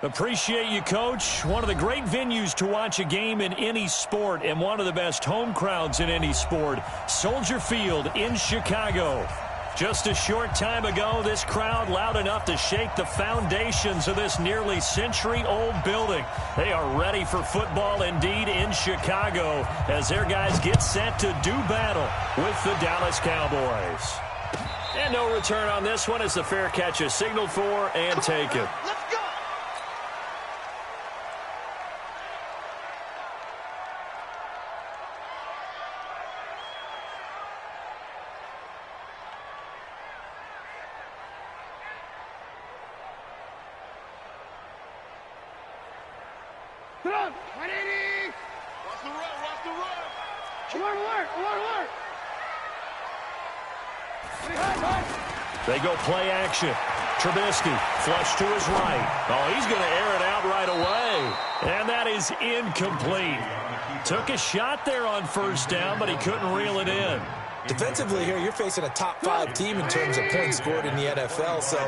Appreciate you, Coach. One of the great venues to watch a game in any sport and one of the best home crowds in any sport. Soldier Field in Chicago. Just a short time ago, this crowd loud enough to shake the foundations of this nearly century-old building. They are ready for football indeed in Chicago as their guys get set to do battle with the Dallas Cowboys. And no return on this one as the fair catch is signaled for and taken. They go play action. Trubisky, flush to his right. Oh, he's going to air it out right away. And that is incomplete. Took a shot there on first down, but he couldn't reel it in. Defensively here, you're facing a top-5 team in terms of points scored in the NFL. So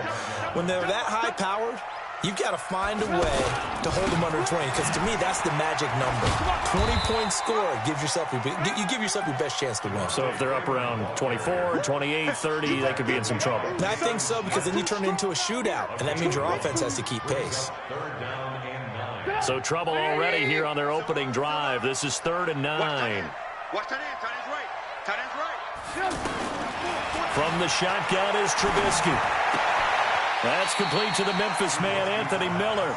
when they're that high-powered, you've got to find a way to hold them under 20, because to me, that's the magic number. 20 points scored, you give yourself your best chance to win. So if they're up around 24, 28, 30, they could be in some trouble. And I think so, because then you turn it into a shootout, and that means your offense has to keep pace. So trouble already here on their opening drive. This is 3rd and 9. Watch tight end, tight end's right. Tight end's right. From the shotgun is Trubisky. That's complete to the Memphis man, Anthony Miller.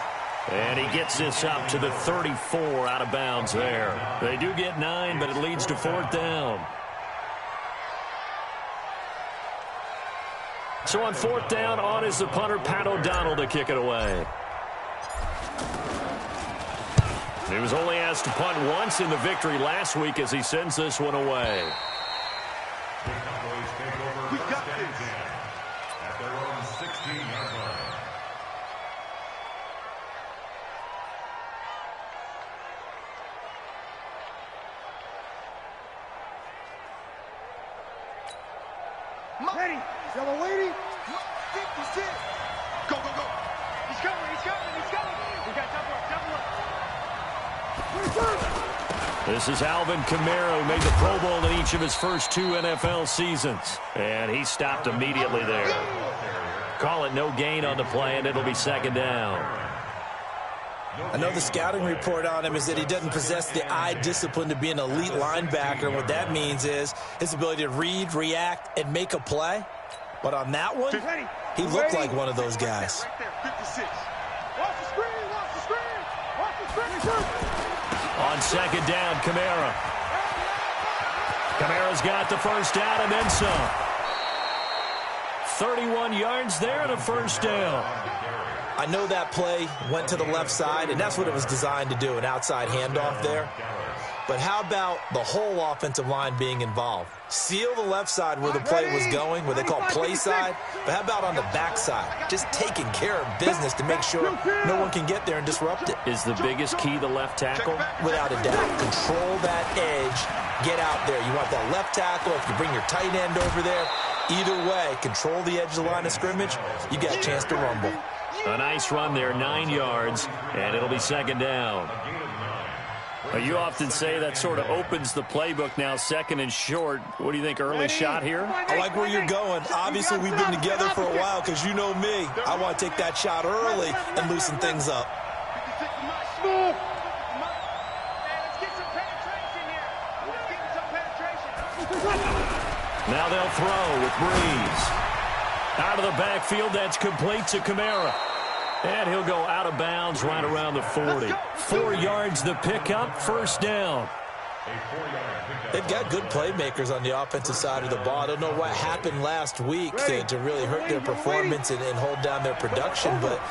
And he gets this up to the 34 out of bounds there. They do get 9, but it leads to 4th down. So on 4th down, on is the punter, Pat O'Donnell, to kick it away. He was only asked to punt once in the victory last week as he sends this one away. We got this. At their own 16-yard line. Ready. Yellow lady. 56. Go, go, go. He's coming, he's coming, he's coming. We got double up, double up. This is Alvin Kamara, who made the Pro Bowl in each of his first 2 NFL seasons. And he stopped immediately there. Call it no gain on the play, and it'll be 2nd down. I know the scouting report on him is that he doesn't possess the eye discipline to be an elite linebacker. What that means is his ability to read, react, and make a play. But on that one, he looked like one of those guys. Right there, 56. Watch the screen, watch the screen. Watch the screen. On 2nd down, Kamara. Kamara's got the first down and then some. 31 yards there and a first down. I know that play went to the left side, and that's what it was designed to do, an outside handoff there. But how about the whole offensive line being involved? Seal the left side where the play was going, where they call play side. But how about on the back side? Just taking care of business to make sure no one can get there and disrupt it. Is the biggest key the left tackle? Without a doubt. Control that edge. Get out there. You want that left tackle. If you bring your tight end over there, either way, control the edge of the line of scrimmage. You got a chance to rumble. A nice run there, 9 yards, and it'll be 2nd down. You often say that sort of opens the playbook now, 2nd and short. What do you think, early shot here? I like where you're going. Obviously, we've been together for a while because you know me. I want to take that shot early and loosen things up. Now they'll throw with Breeze. Out of the backfield, that's complete to Kamara. And he'll go out of bounds right around the 40. 4 yards the pickup, first down. They've got good playmakers on the offensive side of the ball. I don't know what happened last week to really hurt their performance and hold down their production, but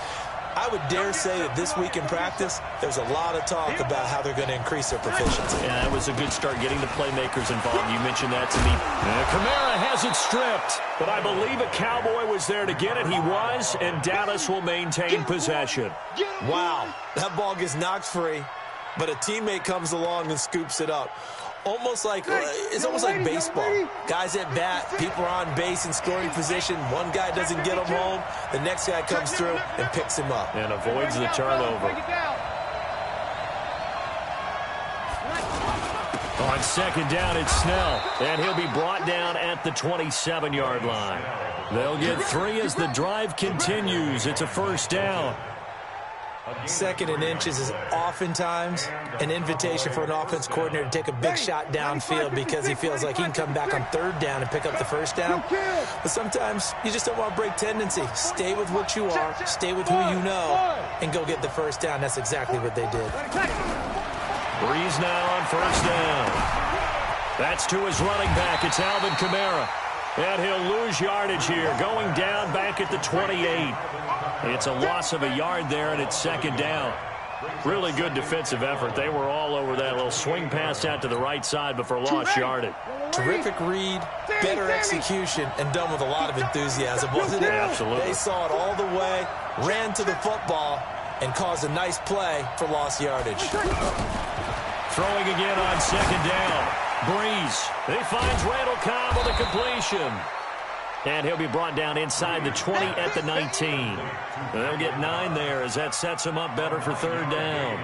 I would dare say that this week in practice, there's a lot of talk about how they're going to increase their proficiency. Yeah, that was a good start getting the playmakers involved. You mentioned that to me. Kamara has it stripped, but I believe a Cowboy was there to get it. He was, and Dallas will maintain possession. Wow, that ball gets knocked free, but a teammate comes along and scoops it up. Almost like it's almost like baseball. Guys at bat, people are on base in scoring position. One guy doesn't get him home. The next guy comes through and picks him up. And avoids the turnover. On second down, it's Snell. And he'll be brought down at the 27-yard line. They'll get 3 as the drive continues. It's a first down. Second and inches is oftentimes an invitation for an offense coordinator to take a big shot downfield because he feels like he can come back on third down and pick up the first down. But sometimes you just don't want to break tendency. Stay with what you are, stay with who you know, and go get the first down. That's exactly what they did. Breeze now on first down. That's to his running back. It's Alvin Kamara. And he'll lose yardage here, going down back at the 28. It's a loss of a yard there, and it's second down. Really good defensive effort. They were all over that little swing pass out to the right side, but for lost yardage. Terrific read, better execution, and done with a lot of enthusiasm, wasn't it? Absolutely. They saw it all the way, ran to the football, and caused a nice play for lost yardage. Throwing again on second down. Breeze. He finds Randall Cobb with a completion. And he'll be brought down inside the 20 at the 19. They'll get 9 there as that sets him up better for third down.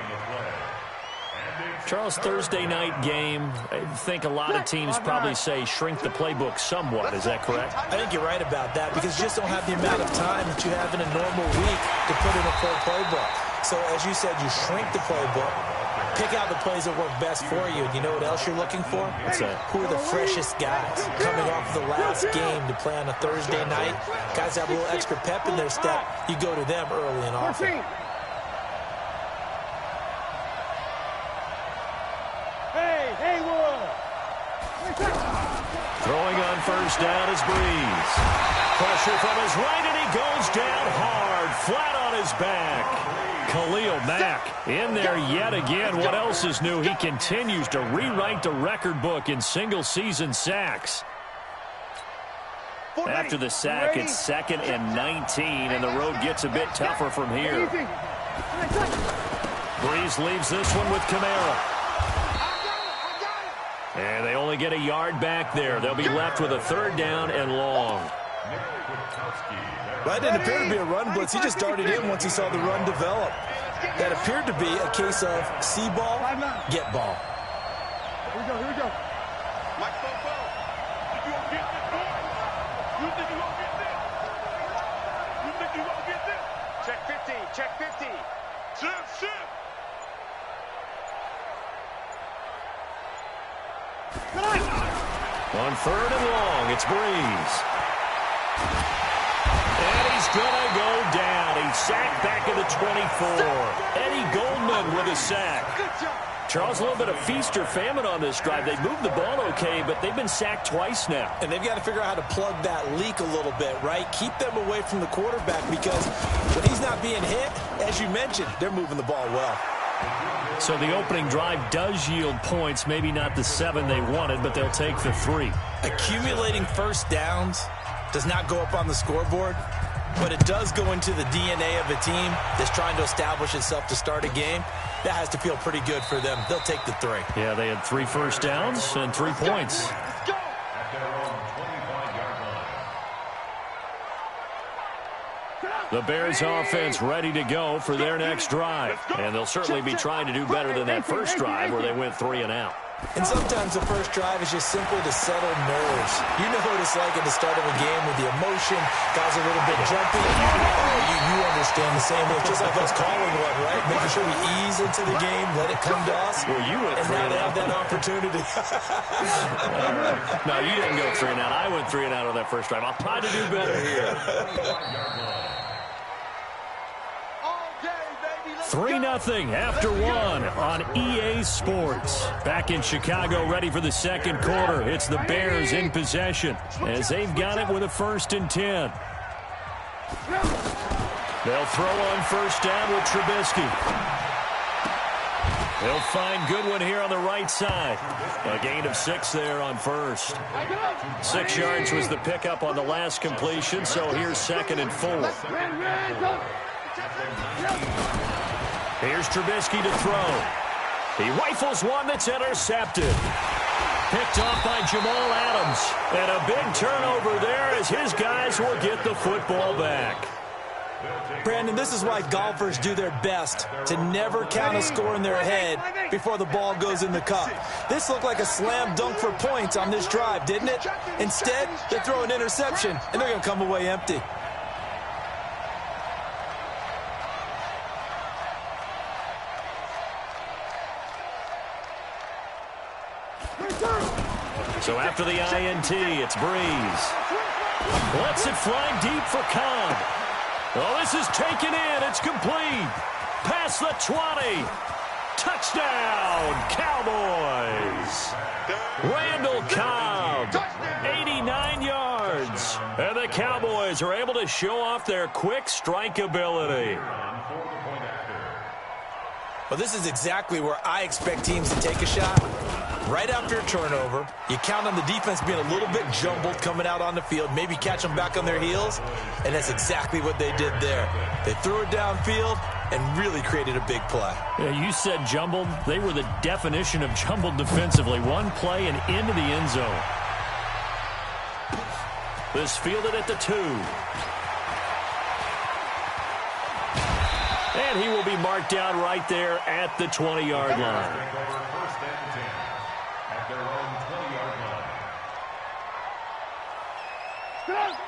Charles, Thursday night game, I think a lot of teams probably say shrink the playbook somewhat. Is that correct? I think you're right about that because you just don't have the amount of time that you have in a normal week to put in a full playbook. So as you said, you shrink the playbook. Pick out the plays that work best for you. And you know what else you're looking for? What's that? Who are the freshest guys coming off of the last game to play on a Thursday night? Guys have a little extra pep in their step. You go to them early and often. Throwing on first down is Breeze. Pressure from his right, and he goes down hard, flat on his back. Khalil Mack in there yet again. What else is new? He continues to rewrite the record book in single-season sacks. After the sack, it's 2nd and 19, and the road gets a bit tougher from here. Breeze leaves this one with Kamara. And they only get a yard back there. They'll be left with a third down and long. That didn't appear to be a run blitz. He just darted in once he saw the run develop. That appeared to be a case of see ball, get ball. Here we go, here we go. Mike Bobo, you gonna get this one? You think you gonna get this? You think you gonna get this? Check 15, check 15. Shift. On third and long, it's Breeze. And he's going to go down. He's sacked back at the 24. Eddie Goldman with a sack. Charles, a little bit of feast or famine on this drive. They moved the ball okay, but they've been sacked twice now. And they've got to figure out how to plug that leak a little bit, right? Keep them away from the quarterback because when he's not being hit, as you mentioned, they're moving the ball well. So the opening drive does yield points, maybe not the 7 they wanted, but they'll take the 3. Accumulating first downs does not go up on the scoreboard, but it does go into the DNA of a team that's trying to establish itself to start a game. That has to feel pretty good for them. They'll take the 3. Yeah, they had 3 first downs and 3 points. The Bears offense ready to go for their next drive. And they'll certainly be trying to do better than that first drive where they went 3 and out. And sometimes the first drive is just simply to settle nerves. You know what it's like at the start of a game with the emotion. Guys are a little bit jumpy. You understand the same way. Just like us calling one, right? Making sure we ease into the game, let it come to us. Well, you went 3 and and now out. they have that opportunity. No, you didn't go 3 and out. I went 3 and out on that first drive. I'll try to do better here. 3-0 after 1 on EA Sports. Back in Chicago, ready for the second quarter. It's the Bears in possession as they've got it with a 1st and 10. They'll throw on first down with Trubisky. They'll find Goodwin here on the right side. A gain of 6 there on first. 6 yards was the pickup on the last completion, so here's 2nd and 4. Here's Trubisky to throw. He rifles one that's intercepted. Picked off by Jamal Adams. And a big turnover there as his guys will get the football back. Brandon, this is why golfers do their best to never count a score in their head before the ball goes in the cup. This looked like a slam dunk for points on this drive, didn't it? Instead, they throw an interception, and they're going to come away empty. So after the INT, it's Breeze. Lets it fly deep for Cobb. Oh, this is taken in. It's complete. Past the 20. Touchdown, Cowboys. Randall Cobb, 89 yards. And the Cowboys are able to show off their quick strike ability. Well, this is exactly where I expect teams to take a shot. Right after a turnover, you count on the defense being a little bit jumbled coming out on the field, maybe catch them back on their heels, and that's exactly what they did there. They threw it downfield and really created a big play. Yeah, you said jumbled. They were the definition of jumbled defensively. One play and into the end zone. This fielded at the 2. And he will be marked down right there at the 20-yard line.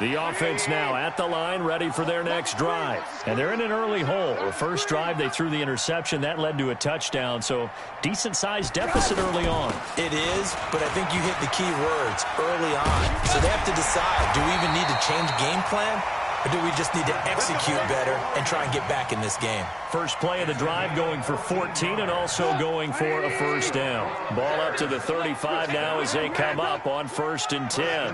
The offense now at the line, ready for their next drive. And they're in an early hole. The first drive, they threw the interception. That led to a touchdown, so decent-sized deficit early on. It is, but I think you hit the key words early on. So they have to decide, do we even need to change game plan? Or do we just need to execute better and try and get back in this game? First play of the drive going for 14 and also going for a first down. Ball up to the 35 now as they come up on 1st and 10.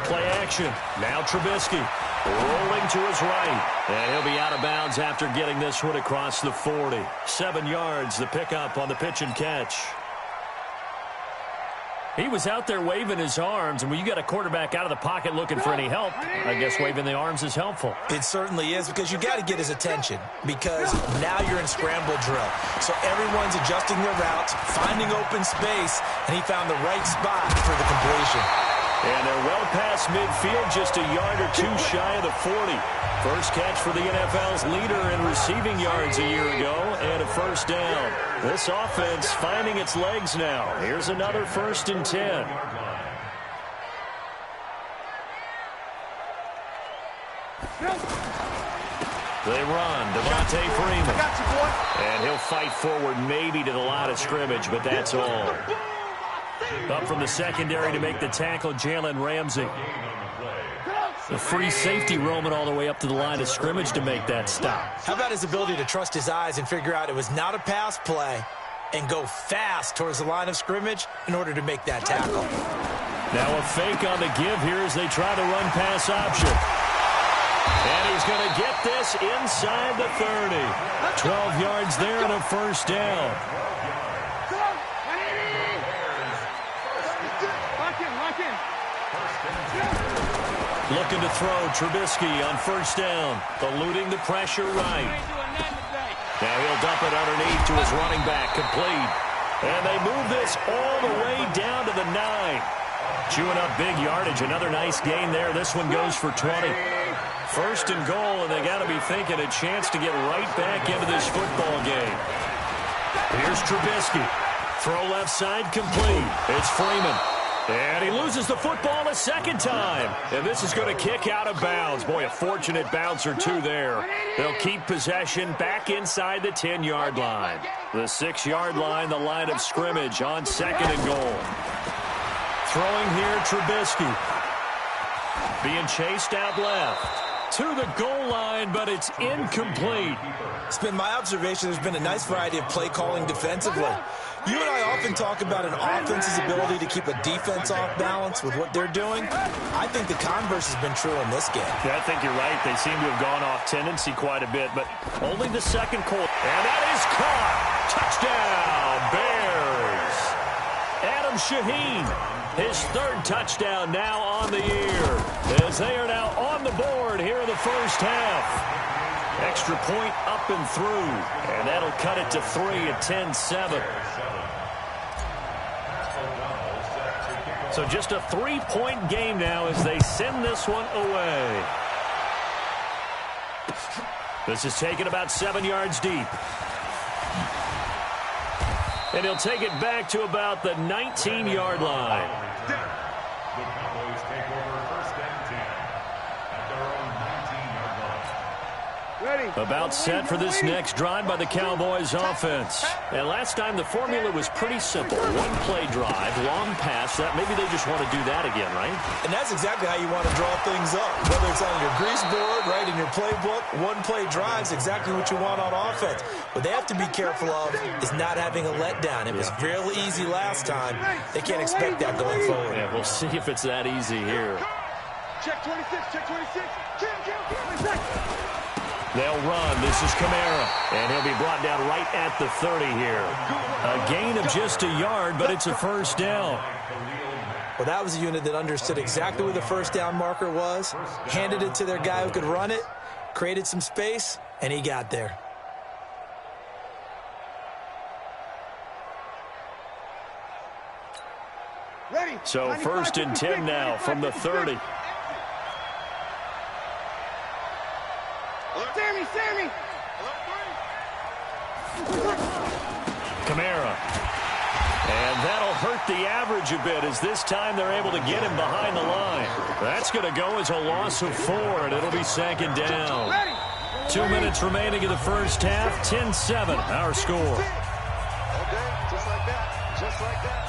Play action. Now Trubisky rolling to his right. And he'll be out of bounds after getting this one across the 40. 7 yards, the pickup on the pitch and catch. He was out there waving his arms, and when you got a quarterback out of the pocket looking for any help, I guess waving the arms is helpful. It certainly is, because you got to get his attention, because now you're in scramble drill. So everyone's adjusting their routes, finding open space, and he found the right spot for the completion. And they're well past midfield, just a yard or two shy of the 40. First catch for the NFL's leader in receiving yards a year ago, and a first down. This offense finding its legs now. Here's another 1st and 10. They run. Devontae Freeman. And he'll fight forward maybe to the line of scrimmage, but that's all. Up from the secondary to make the tackle, Jalen Ramsey. The free safety roaming all the way up to the line of scrimmage to make that stop. How about his ability to trust his eyes and figure out it was not a pass play and go fast towards the line of scrimmage in order to make that tackle? Now a fake on the give here as they try to run pass option. And he's going to get this inside the 30. 12 yards there and a first down. Looking to throw, Trubisky on first down, eluding the pressure right. Now he'll dump it underneath to his running back, complete. And they move this all the way down to the 9. Chewing up big yardage, another nice gain there. This one goes for 20. First and goal, and they got to be thinking a chance to get right back into this football game. Here's Trubisky. Throw left side, complete. It's Freeman. And he loses the football a second time. And this is going to kick out of bounds. Boy, a fortunate bounce or two there. They'll keep possession back inside the 10-yard line. The 6-yard line, the line of scrimmage on 2nd and goal. Throwing here, Trubisky. Being chased out left. To the goal line, but it's incomplete. It's been my observation there's been a nice variety of play calling defensively. You and I often talk about an offense's ability to keep a defense off balance with what they're doing. I think the converse has been true in this game. Yeah, I think you're right. They seem to have gone off tendency quite a bit, but only the second quarter. And that is caught. Touchdown, Bears. Adam Shaheen, his 3rd touchdown now on the year, as they are now on the board here in the first half. Extra point up and through, and that'll cut it to 3 at 10-7. So just a 3-point game now as they send this one away. This is taken about 7 yards deep. And he'll take it back to about the 19-yard line. The Cowboys take over 1st and 10 at their own 19-yard line. About set for this next drive by the Cowboys offense. And last time the formula was pretty simple. One-play drive, long pass. That maybe they just want to do that again, right? And that's exactly how you want to draw things up. Whether it's on your grease board, right, in your playbook, one-play drive is exactly what you want on offense. What they have to be careful of is not having a letdown. It was real easy last time. They can't expect that going forward. Yeah, we'll see if it's that easy here. Check 26, check 26. Kill. They'll run. This is Kamara. And he'll be brought down right at the 30 here. A gain of just a yard, but it's a first down. Well, that was a unit that understood exactly where the first down marker was, handed it to their guy who could run it, created some space, and he got there. So 1st and 10 now from the 30. Sammy. Kamara. And that'll hurt the average a bit as this time they're able to get him behind the line. That's going to go as a loss of 4, and it'll be 2nd down. 2 minutes remaining in the first half. 10-7, our score. Just like that.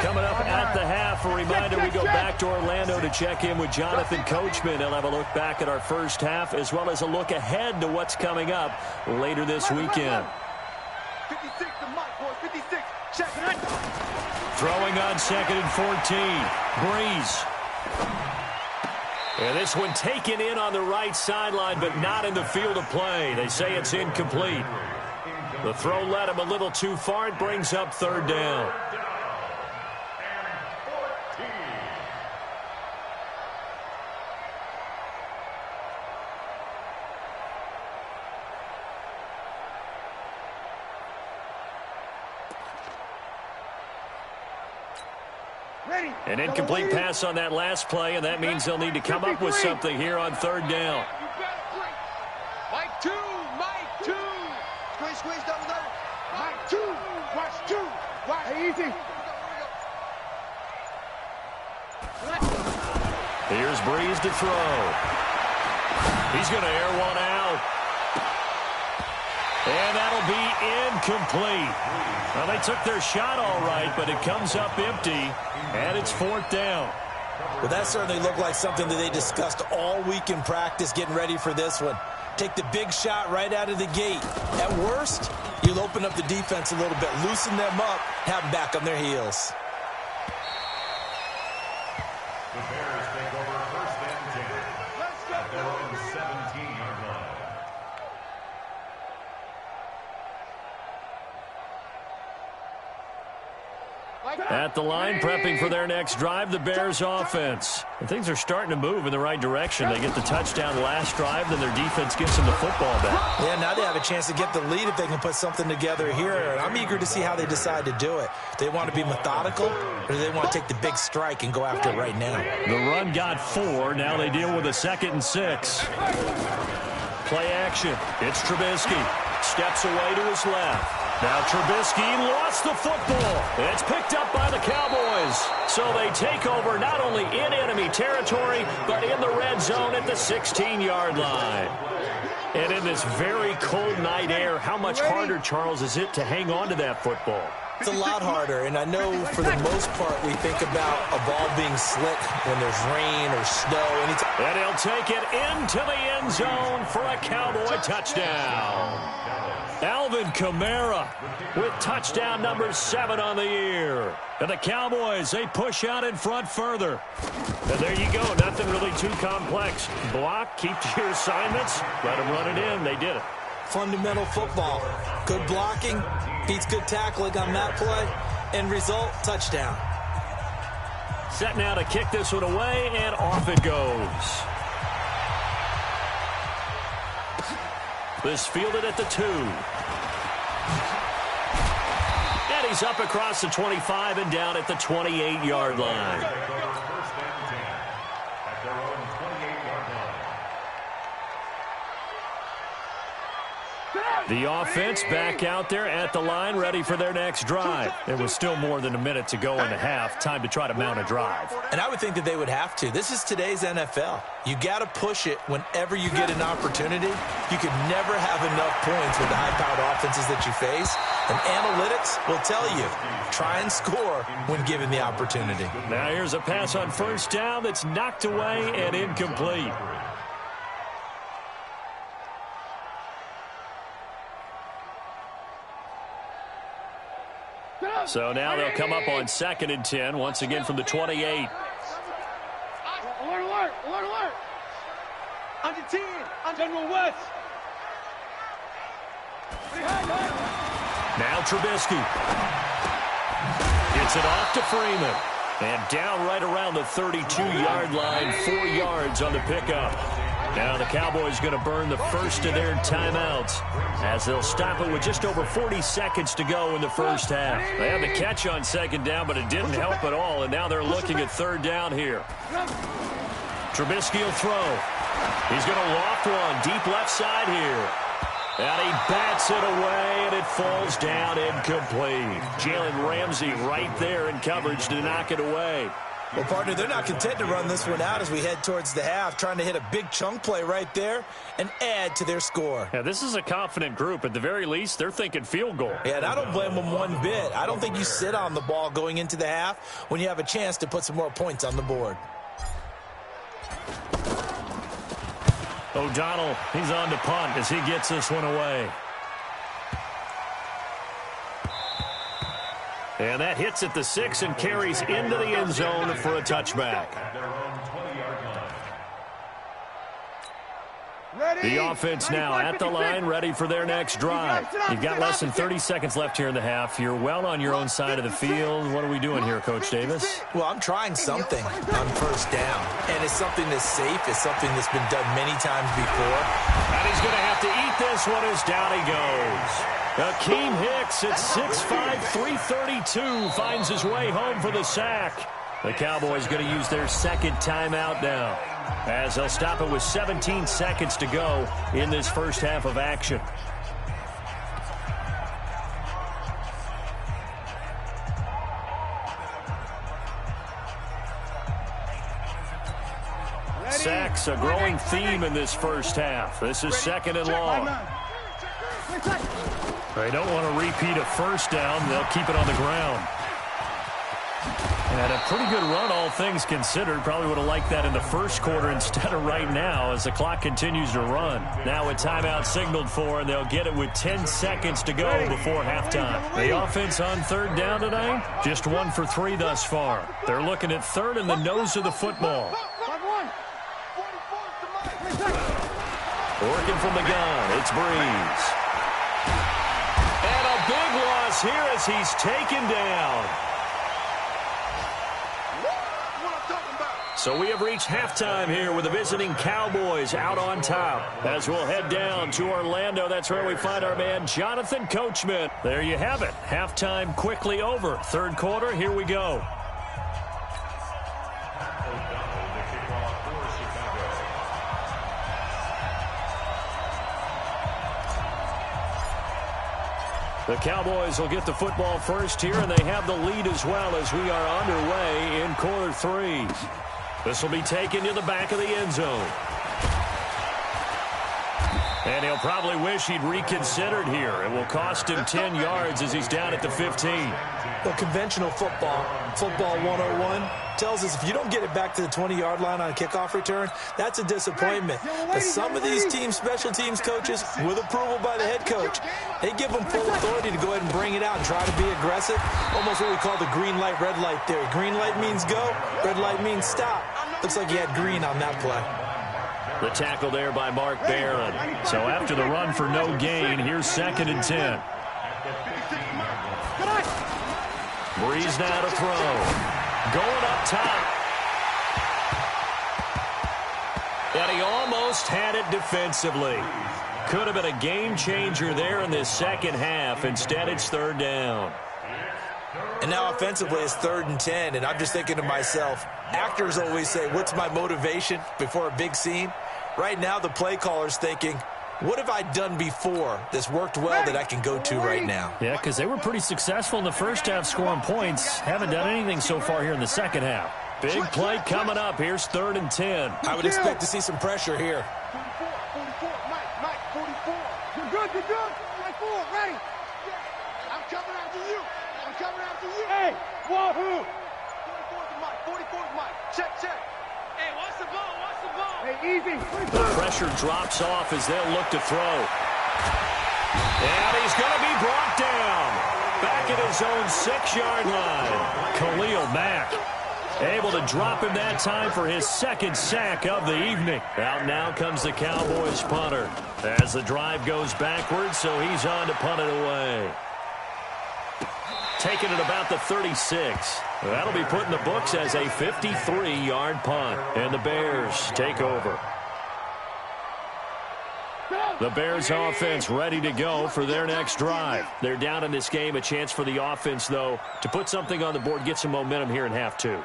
Coming up at the half, a reminder we go back to Orlando to check in with Jonathan Coachman. He'll have a look back at our first half as well as a look ahead to what's coming up later this weekend. 56 to Mike, boys. 56. Check it. Throwing on 2nd and 14. Breeze. And this one taken in on the right sideline, but not in the field of play. They say it's incomplete. The throw led him a little too far. It brings up 3rd down. An incomplete pass on that last play, and that means they'll need to come up with something here on 3rd down. Mike 2. Squeeze, double. Mike 2. Watch 2. Watch. Hey, easy. Here's Breeze to throw. He's going to air one out. And that'll be incomplete. Well, they took their shot all right, but it comes up empty, and it's 4th down. Well, that certainly looked like something that they discussed all week in practice getting ready for this one. Take the big shot right out of the gate. At worst, you'll open up the defense a little bit, loosen them up, have them back on their heels. The Bears take over 1st and 10 at their own 17-yard line. At the line, prepping for their next drive, the Bears offense. And things are starting to move in the right direction. They get the touchdown last drive, then their defense gets them the football back. Yeah, now they have a chance to get the lead if they can put something together here. And I'm eager to see how they decide to do it. Do they want to be methodical, or do they want to take the big strike and go after it right now? The run got 4. Now they deal with a 2nd and 6. Play action. It's Trubisky. Steps away to his left. Now Trubisky lost the football. It's picked up by the Cowboys. So they take over not only in enemy territory, but in the red zone at the 16-yard line. And in this very cold night air, how much harder, Charles, is it to hang on to that football? It's a lot harder, and I know for the most part we think about a ball being slick when there's rain or snow. And he'll take it into the end zone for a Cowboy touchdown. Alvin Kamara with touchdown number 7 on the year. And the Cowboys, they push out in front further. And there you go, nothing really too complex. Block, keep to your assignments, let them run it in. They did it. Fundamental football. Good blocking, beats good tackling on that play. End result, touchdown. Set now to kick this one away, and off it goes. This fielded at the 2. And He's up across the 25 and down at the 28-yard line. The offense back out there at the line, ready for their next drive. There was still more than a minute to go in the half. Time to try to mount a drive. And I would think that they would have to. This is today's NFL. You got to push it whenever you get an opportunity. You could never have enough points with the high-powered offenses that you face. And analytics will tell you, try and score when given the opportunity. Now here's a pass on first down that's knocked away and incomplete. So now they'll come up on 2nd and 10, once again from the 28. Alert, alert, alert, alert. Under 10, on General West. Now Trubisky. Gets it off to Freeman. And down right around the 32-yard line, 4 yards on the pickup. Now the Cowboys going to burn the first of their timeouts as they'll stop it with just over 40 seconds to go in the first half. They had the catch on 2nd down, but it didn't help at all, and now they're looking at 3rd down here. Trubisky will throw. He's going to loft one deep left side here. And he bats it away, and it falls down incomplete. Jalen Ramsey right there in coverage to knock it away. Well, partner, they're not content to run this one out as we head towards the half, trying to hit a big chunk play right there and add to their score. Yeah, this is a confident group. At the very least, they're thinking field goal. Yeah, and I don't blame them one bit. I don't think you sit on the ball going into the half when you have a chance to put some more points on the board. O'Donnell, he's on to punt as he gets this one away. And that hits at the 6 and carries into the end zone for a touchback. The offense now at the line, ready for their next drive. You've got less than 30 seconds left here in the half. You're well on your own side of the field. What are we doing here, Coach Davis? Well, I'm trying something on first down. And it's something that's safe. It's something that's been done many times before. And he's going to have to eat this one as down he goes. Akeem Hicks at 6'5", 332 finds his way home for the sack. The Cowboys going to use their 2nd timeout now as they'll stop it with 17 seconds to go in this first half of action. Sacks a growing theme in this first half. This is 2nd and long. They don't want to repeat a first down. They'll keep it on the ground. And a pretty good run, all things considered. Probably would have liked that in the first quarter instead of right now as the clock continues to run. Now a timeout signaled for, and they'll get it with 10 seconds to go before halftime. The offense on 3rd down tonight, just 1 for 3 thus far. They're looking at 3rd in the nose of the football. Working from the gun, it's Breeze. And a big loss here as he's taken down. So we have reached halftime here with the visiting Cowboys out on top. As we'll head down to Orlando, that's where we find our man Jonathan Coachman. There you have it. Halftime quickly over. 3rd quarter, here we go. The Cowboys will get the football first here, and they have the lead as well as we are underway in quarter 3. This will be taken to the back of the end zone. And he'll probably wish he'd reconsidered here. It will cost him 10 yards as he's down at the 15. Well, conventional football 101, tells us if you don't get it back to the 20-yard line on a kickoff return, that's a disappointment. But some of these team special teams coaches, with approval by the head coach, they give them full authority to go ahead and bring it out and try to be aggressive. Almost what we call the green light, red light theory. Green light means go, red light means stop. Looks like he had green on that play. The tackle there by Mark Barron. So after the run for no gain, here's 2nd and 10. Breeze now to throw. Going up top. And he almost had it defensively. Could have been a game changer there in this second half. Instead, it's 3rd down. And now offensively it's 3rd and 10, and I'm just thinking to myself, actors always say, what's my motivation before a big scene? Right now the play caller's thinking, what have I done before that's worked well that I can go to right now? Yeah, because they were pretty successful in the first half scoring points. Haven't done anything so far here in the second half. Big play coming up. Here's 3rd and 10. I would expect to see some pressure here. 44, Mike, 44. You're good. Mike, forward, ready. I'm coming after you. Hey, wahoo. 44's Mike. Check. Hey, watch the ball. Hey, easy. The pressure drops off as they'll look to throw. And he's going to be brought down. Back at his own 6-yard line. Khalil Mack able to drop him that time for his 2nd sack of the evening. Out now comes the Cowboys punter as the drive goes backwards, so he's on to punt it away. Taking it about the 36. That'll be put in the books as a 53-yard punt. And the Bears take over. The Bears offense ready to go for their next drive. They're down in this game. A chance for the offense, though, to put something on the board, get some momentum here in half 2.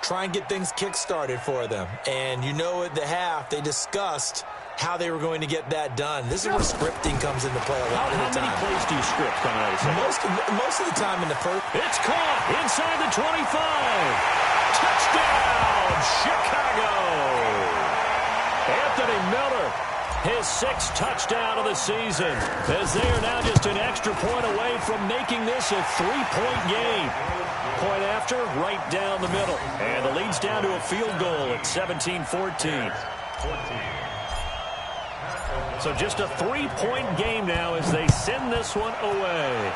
Try and get things kick-started for them. And you know at the half they discussed how they were going to get that done. This is where scripting comes into play a lot of the time. How many plays do you script coming out of the Most of the time in the first. It's caught inside the 25. Touchdown, Chicago. Anthony Miller, his 6th touchdown of the season, as they are now just an extra point away from making this a 3-point game. Point after, right down the middle. And the lead's down to a field goal at 17-14. So just a 3-point game now as they send this one away.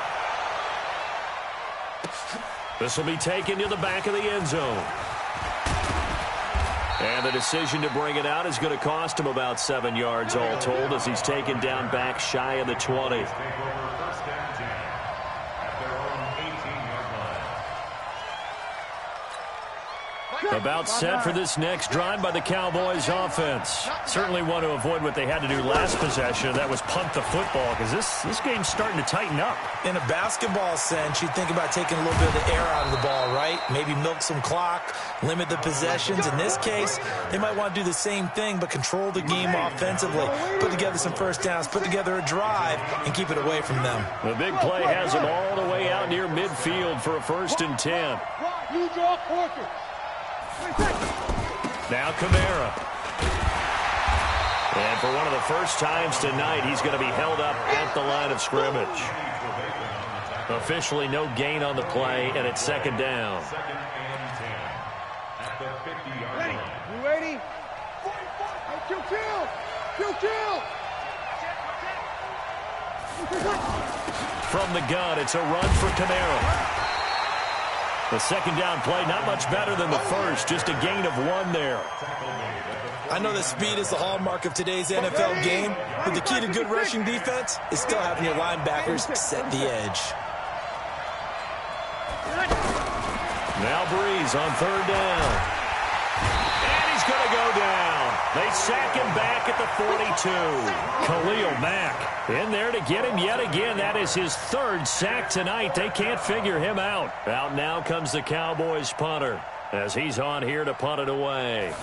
This will be taken to the back of the end zone. And the decision to bring it out is going to cost him about 7 yards all told as he's taken down back shy of the 20. About set for this next drive by the Cowboys offense. Certainly want to avoid what they had to do last possession. That was punt the football because this game's starting to tighten up. In a basketball sense, you think about taking a little bit of the air out of the ball, right? Maybe milk some clock, limit the possessions. In this case, they might want to do the same thing but control the game offensively. Put together some first downs, put together a drive, and keep it away from them. The big play has them all the way out near midfield for a 1st and 10. Now Kamara. And for one of the first times tonight, he's going to be held up at the line of scrimmage. Officially no gain on the play, and it's 2nd down. 2nd and 10 at the 50-yard line. You ready? From the gun, it's a run for Kamara. The 2nd down play, not much better than the first, just a gain of 1 there. I know that speed is the hallmark of today's NFL game, but the key to good rushing defense is still having your linebackers set the edge. Now Breeze on 3rd down. And he's going to go down. They sack him back at the 42. Khalil Mack in there to get him yet again. That is his 3rd sack tonight. They can't figure him out. Out now comes the Cowboys punter as he's on here to punt it away.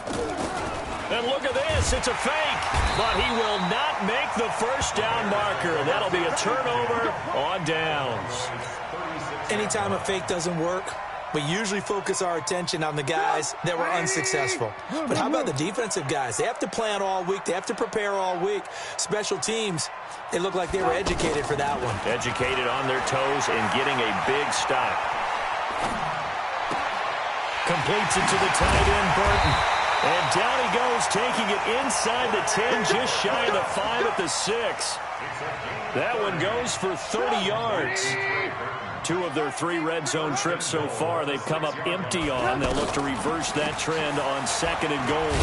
And look at this. It's a fake. But he will not make the 1st down marker. That'll be a turnover on downs. Anytime a fake doesn't work, we usually focus our attention on the guys that were unsuccessful. But how about the defensive guys? They have to plan all week. They have to prepare all week. Special teams, they look like they were educated for that one. Educated on their toes and getting a big stop. Completes it to the tight end, Burton. And down he goes, taking it inside the 10, just shy of the 5 at the 6. That one goes for 30 yards. 2 of their 3 red zone trips so far they've come up empty on. They'll look to reverse that trend on 2nd and goal.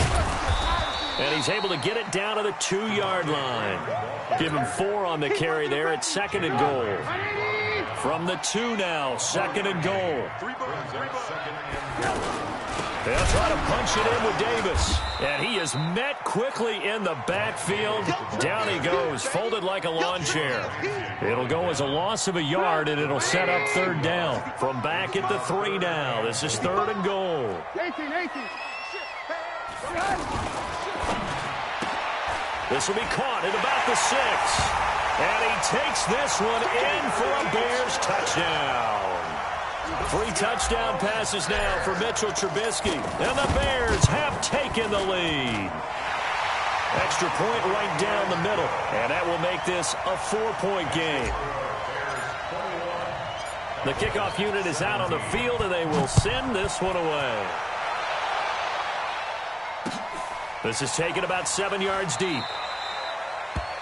And he's able to get it down to the 2-yard line. Give him 4 on the carry there at 2nd and goal. From the 2 now, 2nd and goal. They'll try to punch it in with Davis. And he is met quickly in the backfield. Down he goes, folded like a lawn chair. It'll go as a loss of a yard, and it'll set up third down. From back at the 3 now. This is 3rd and goal. 18. This will be caught at about the 6. And he takes this one in for a Bears touchdown. 3 touchdown passes now for Mitchell Trubisky. And the Bears have taken the lead. Extra point right down the middle. And that will make this a 4-point game. The kickoff unit is out on the field, and they will send this one away. This is taken about 7 yards deep.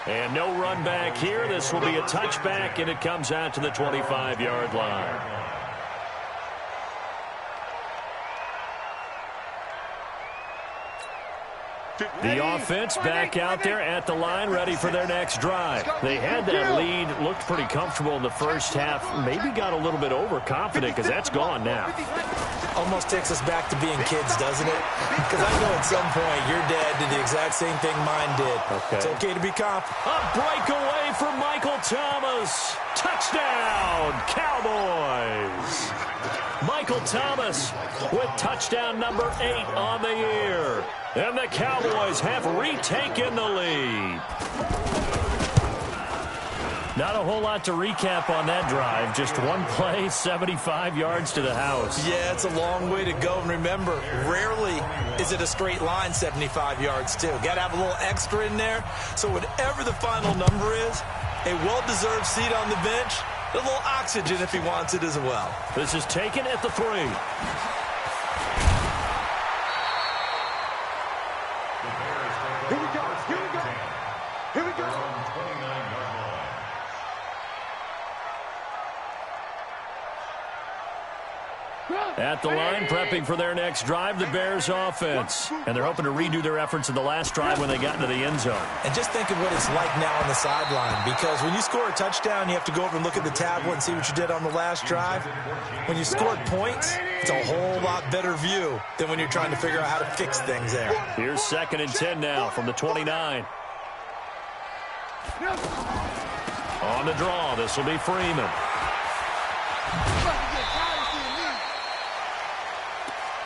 And no run back here. This will be a touchback, and it comes out to the 25-yard line. The offense back out there at the line, ready for their next drive. They had that lead, looked pretty comfortable in the first half, maybe got a little bit overconfident because that's gone now. Almost takes us back to being kids, doesn't it? Because I know at some point your dad did the exact same thing mine did. Okay. It's okay to be confident. A breakaway from Michael Thomas. Touchdown, Cowboys. Michael Thomas with touchdown number 8 on the year. And the Cowboys have retaken the lead. Not a whole lot to recap on that drive. Just one play, 75 yards to the house. Yeah, it's a long way to go. And remember, rarely is it a straight line 75 yards, too. Got to have a little extra in there. So whatever the final number is, a well-deserved seat on the bench, a little oxygen if he wants it as well. This is taken at the 3. Here we go. At the line, prepping for their next drive, the Bears offense. And they're hoping to redo their efforts in the last drive when they got into the end zone. And just think of what it's like now on the sideline, because when you score a touchdown, you have to go over and look at the tablet and see what you did on the last drive. When you scored points, it's a whole lot better view than when you're trying to figure out how to fix things there. Here's 2nd and 10 now from the 29. On the draw, this will be Freeman.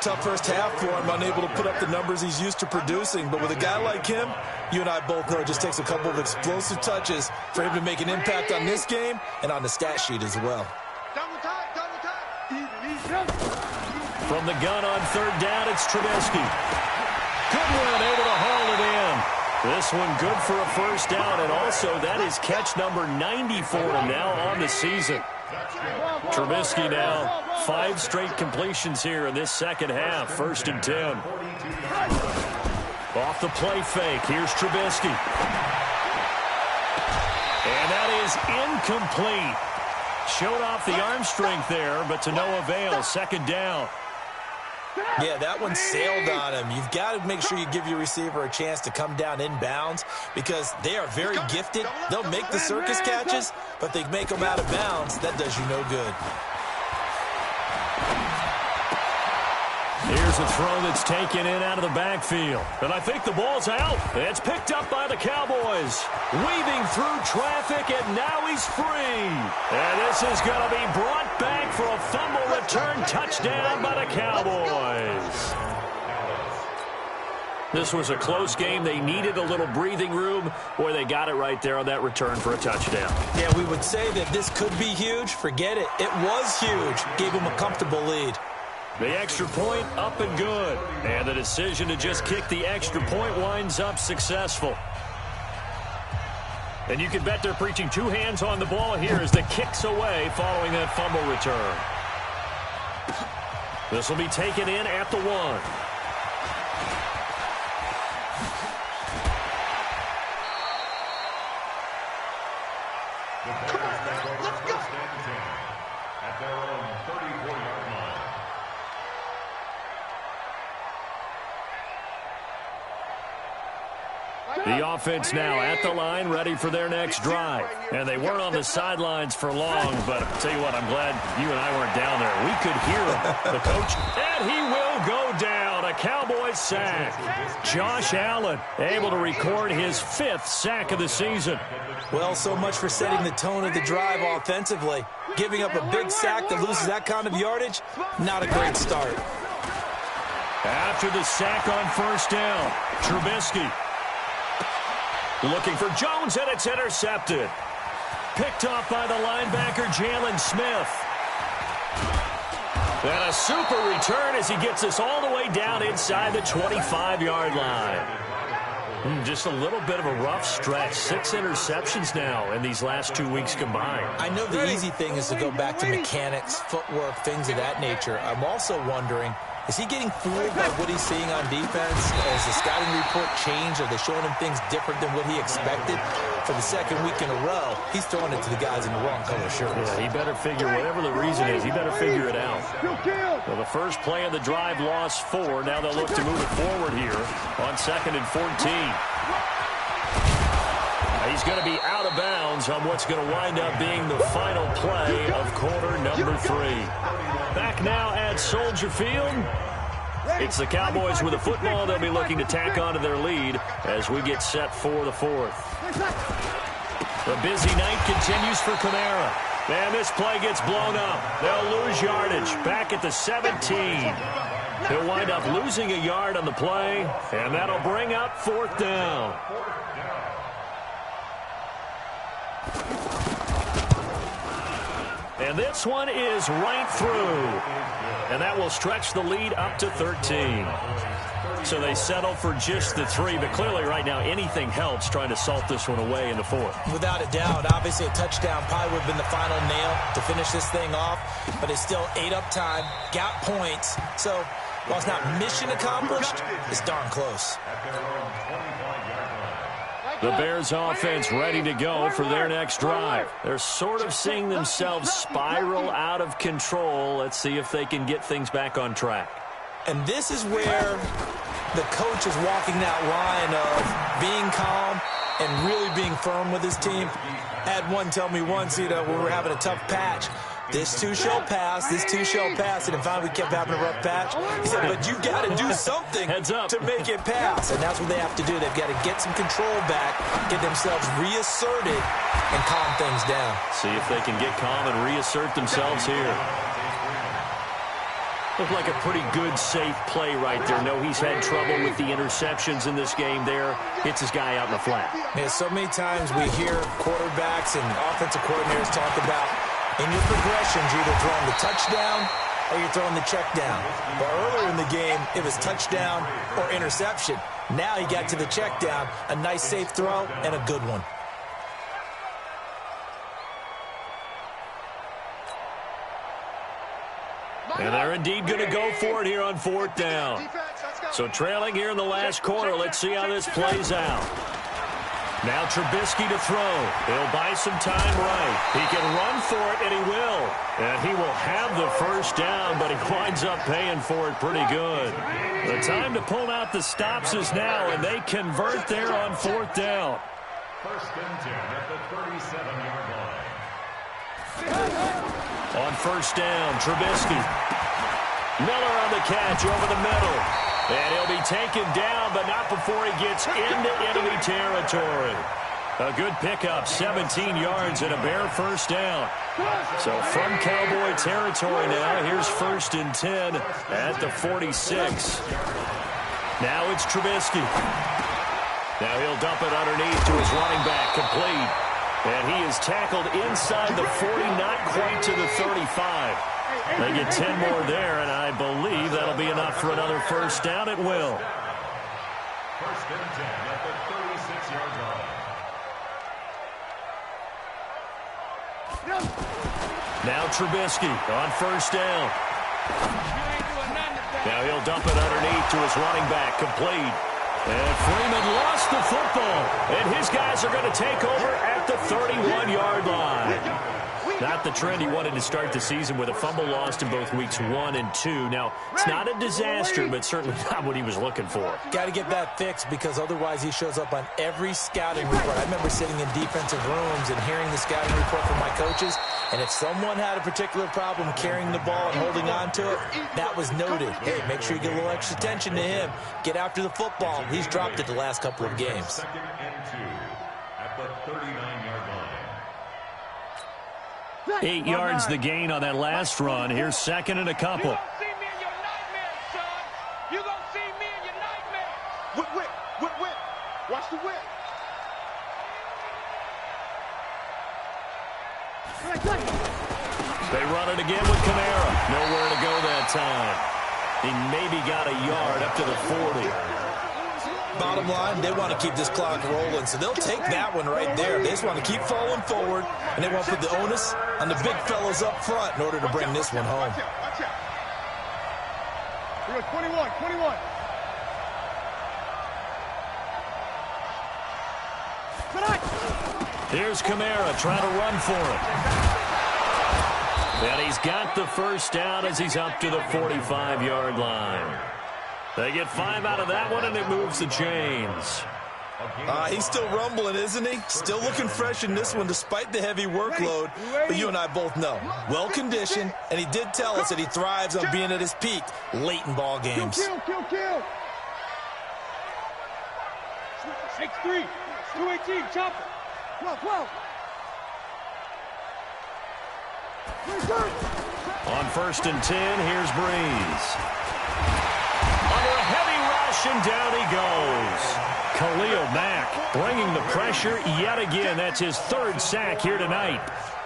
Tough first half for him, unable to put up the numbers he's used to producing. But with a guy like him, you and I both know it just takes a couple of explosive touches for him to make an impact on this game and on the stat sheet as well. From the gun on 3rd down, it's Trubisky. Good one, able to haul it in. This one good for a first down, and also that is catch number 90 for him now on the season. Trubisky now 5 straight completions here in this second half. 1st and 10. Off the play fake. Here's Trubisky. And that is incomplete. Showed off the arm strength there, but to no avail. 2nd down. Yeah, that one sailed on him. You've got to make sure you give your receiver a chance to come down inbounds because they are very gifted. They'll make the circus catches, but they make them out of bounds. That does you no good. Here's a throw that's taken in out of the backfield. And I think the ball's out. It's picked up by the Cowboys. Weaving through traffic, and now he's free. And this is going to be brought back for a fumble return touchdown by the Cowboys. This was a close game. They needed a little breathing room. Boy, they got it right there on that return for a touchdown. Yeah, we would say that this could be huge. Forget it. It was huge. Gave them a comfortable lead. The extra point up and good. And the decision to just kick the extra point winds up successful. And you can bet they're preaching 2 hands on the ball here as the kick's away following that fumble return. This will be taken in at the 1. The offense now at the line, ready for their next drive. And they weren't on the sidelines for long, but I'll tell you what, I'm glad you and I weren't down there. We could hear him, the coach, and he will go down. Cowboys sack. Josh Allen able to record his 5th sack of the season. Well, so much for setting the tone of the drive offensively. Giving up a big sack that loses that kind of yardage, not a great start. After the sack on first down, Trubisky looking for Jones, and it's intercepted. Picked off by the linebacker, Jalen Smith. And a super return as he gets us all the way down inside the 25-yard line. Just a little bit of a rough stretch. 6 interceptions now in these last 2 weeks combined. I know the easy thing is to go back to mechanics, footwork, things of that nature. I'm also wondering, is he getting fooled by what he's seeing on defense? Has the scouting report changed? Are they showing him things different than what he expected? For the second week in a row, he's throwing it to the guys in the wrong color shirts. Yeah, he better figure, whatever the reason is, he better figure it out. Well, the first play of the drive lost 4. Now they'll look to move it forward here on 2nd and 14. He's going to be out of bounds on what's going to wind up being the final play of quarter number 3. Back now at Soldier Field. It's the Cowboys with the football. They'll be looking to tack onto their lead as we get set for the 4th. The busy night continues for Kamara. And this play gets blown up. They'll lose yardage back at the 17. He'll wind up losing a yard on the play, and that'll bring up 4th down. And this one is right through. And that will stretch the lead up to 13. So they settle for just the 3. But clearly right now anything helps trying to salt this one away in the 4th. Without a doubt. Obviously a touchdown probably would have been the final nail to finish this thing off. But it's still ate up time. Got points. So while it's not mission accomplished, it's darn close. The Bears offense ready to go for their next drive. They're sort of seeing themselves spiral out of control. Let's see if they can get things back on track. And this is where the coach is walking that line of being calm and really being firm with his team. I had one tell me once, when we were having a tough patch, this too shall pass, this too shall pass. And finally we kept having a rough patch. He said, but you got to do something to make it pass. And that's what they have to do. They've got to get some control back, get themselves reasserted, and calm things down. See if they can get calm and reassert themselves here. Looked like a pretty good, safe play right there. No, he's had trouble with the interceptions in this game there. Hits his guy out in the flat. Yeah, so many times we hear quarterbacks and offensive coordinators talk about in your progressions, you're either throwing the touchdown or you're throwing the check down. But earlier in the game, it was touchdown or interception. Now he got to the check down, a nice safe throw, and a good one. And they're indeed going to go for it here on 4th down. So trailing here in the last quarter, let's see how this plays out. Now Trubisky to throw. He'll buy some time right. He can run for it, and he will. And he will have the first down, but he winds up paying for it pretty good. The time to pull out the stops is now, and they convert there on 4th down. 1st and 10 at the 37-yard line. On 1st down, Trubisky. Miller on the catch over the middle. And he'll be taken down, but not before he gets into enemy territory. A good pickup, 17 yards and a Bear first down. So from Cowboy territory now, here's 1st and 10 at the 46. Now it's Trubisky. Now he'll dump it underneath to his running back, complete. And he is tackled inside the 40, not quite to the 35. They get 10 more there, and I believe that'll be enough for another first down. It will. 1st and 10 at the 36-yard line. Now Trubisky on 1st down. Now he'll dump it underneath to his running back, complete. And Freeman lost the football, and his guys are going to take over at the 31-yard line. Not the trend he wanted to start the season with a fumble lost in both weeks 1 and 2. Now, it's not a disaster, but certainly not what he was looking for. Got to get that fixed because otherwise he shows up on every scouting report. I remember sitting in defensive rooms and hearing the scouting report from my coaches, and if someone had a particular problem carrying the ball and holding on to it, that was noted. Hey, make sure you get a little extra attention to him. Get after the football. He's dropped it the last couple of games. Second and 2 at the 39-yard line. 8 yards the gain on that last run. Here's second and a couple. You gonna see me in your nightmares, son. You gonna see me in your nightmares. Whip. Watch the whip. They run it again with Kamara. Nowhere to go that time. He maybe got a yard up to the 40. Bottom line, they want to keep this clock rolling, so they'll take that one right there. They just want to keep falling forward, and they want to put the onus on the big fellows up front in order to bring this one home. Watch out. We got 21. Here's Kamara trying to run for it. And he's got the first down as he's up to the 45-yard line. They get 5 out of that one, and it moves the chains. He's still rumbling, isn't he? Still looking fresh in this one despite the heavy workload. But you and I both know, well-conditioned, and he did tell us that he thrives on being at his peak late in ball games. Kill. 6-3. 218. Chopper. 12. On first and 10, here's Breeze. Under a heavy rush, and down he goes. Khalil Mack bringing the pressure yet again. That's his 3rd sack here tonight.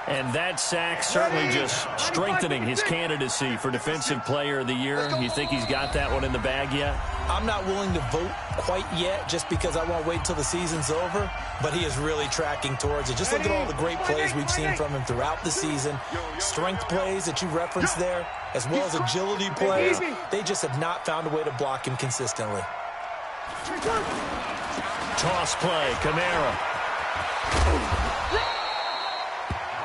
And that sack certainly just strengthening his candidacy for Defensive Player of the Year. You think he's got that one in the bag yet? I'm not willing to vote quite yet just because I won't wait until the season's over, but he is really tracking towards it. Just look at all the great plays we've seen from him throughout the season. Strength plays that you referenced there, as well as agility plays. They just have not found a way to block him consistently. Toss play, Kamara.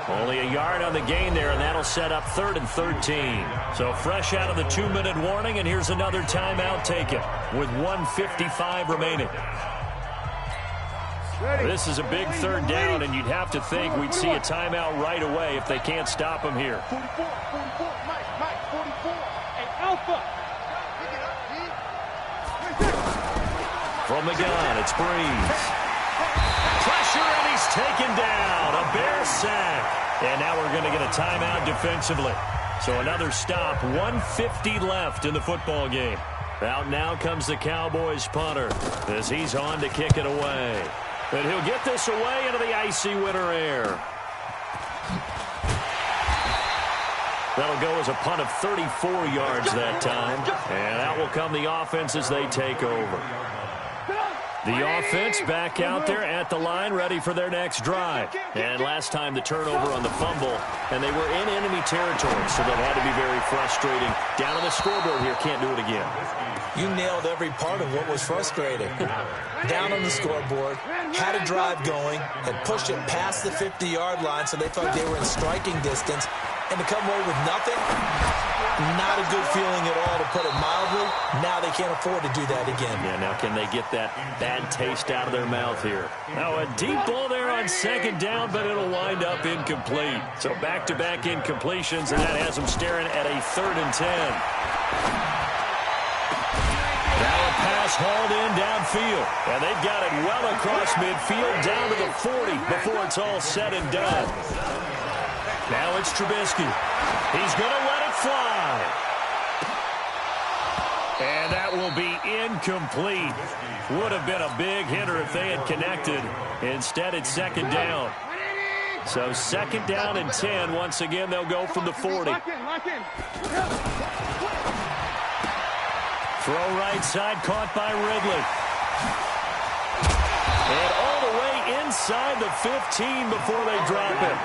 Only a yard on the gain there, and that'll set up 3rd and 13. So fresh out of the 2-minute warning, and here's another timeout taken with 1:55 remaining. This is a big 3rd down, and you'd have to think we'd see a timeout right away if they can't stop him here. 44. Mike, 44. Hey, Alpha. From the gun, it's Breeze. Pressure, and he's taken down. A Bear sack. And now we're going to get a timeout defensively. So another stop, 1:50 left in the football game. Out now comes the Cowboys punter as he's on to kick it away. And he'll get this away into the icy winter air. That'll go as a punt of 34 yards that time. And out will come the offense as they take over. The offense back out there at the line, ready for their next drive. And last time the turnover on the fumble, and they were in enemy territory, so that had to be very frustrating. Down on the scoreboard here, can't do it again. You nailed every part of what was frustrating. Down on the scoreboard, had a drive going, had pushed it past the 50-yard line, so they thought they were in striking distance, and to come away with nothing, not a good feeling at all, to put it mildly. Now they can't afford to do that again. Yeah, now can they get that bad taste out of their mouth here? Now a deep ball there on 2nd down, but it'll wind up incomplete. So back-to-back incompletions, and that has them staring at a 3rd and 10. Now a pass hauled in downfield, and they've got it well across midfield down to the 40 before it's all said and done. Now it's Trubisky. He's going to let it fly. And that will be incomplete. Would have been a big hitter if they had connected. Instead, it's 2nd down. So 2nd down and 10. Once again, they'll go from the 40. Throw right side, caught by Ridley. And all the way inside the 15 before they drop it.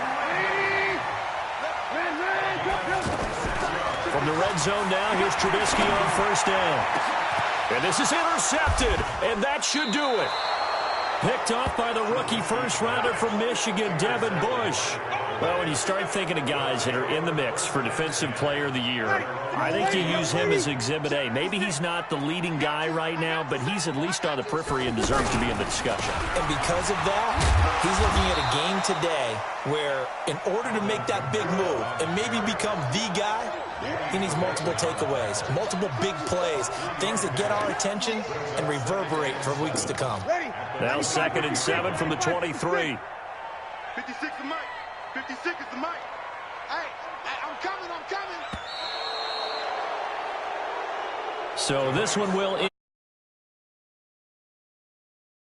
From the red zone now, here's Trubisky on 1st down. And this is intercepted, and that should do it. Picked off by the rookie first-rounder from Michigan, Devin Bush. Well, when you start thinking of guys that are in the mix for Defensive Player of the Year, I think you use him as Exhibit A. Maybe he's not the leading guy right now, but he's at least on the periphery and deserves to be in the discussion. And because of that, he's looking at a game today where in order to make that big move and maybe become the guy, he needs multiple takeaways, multiple big plays, things that get our attention and reverberate for weeks to come. Now 2nd and 7 from the 23. 56 is Mike. 56 is the Mike. Hey, I'm coming. So this one will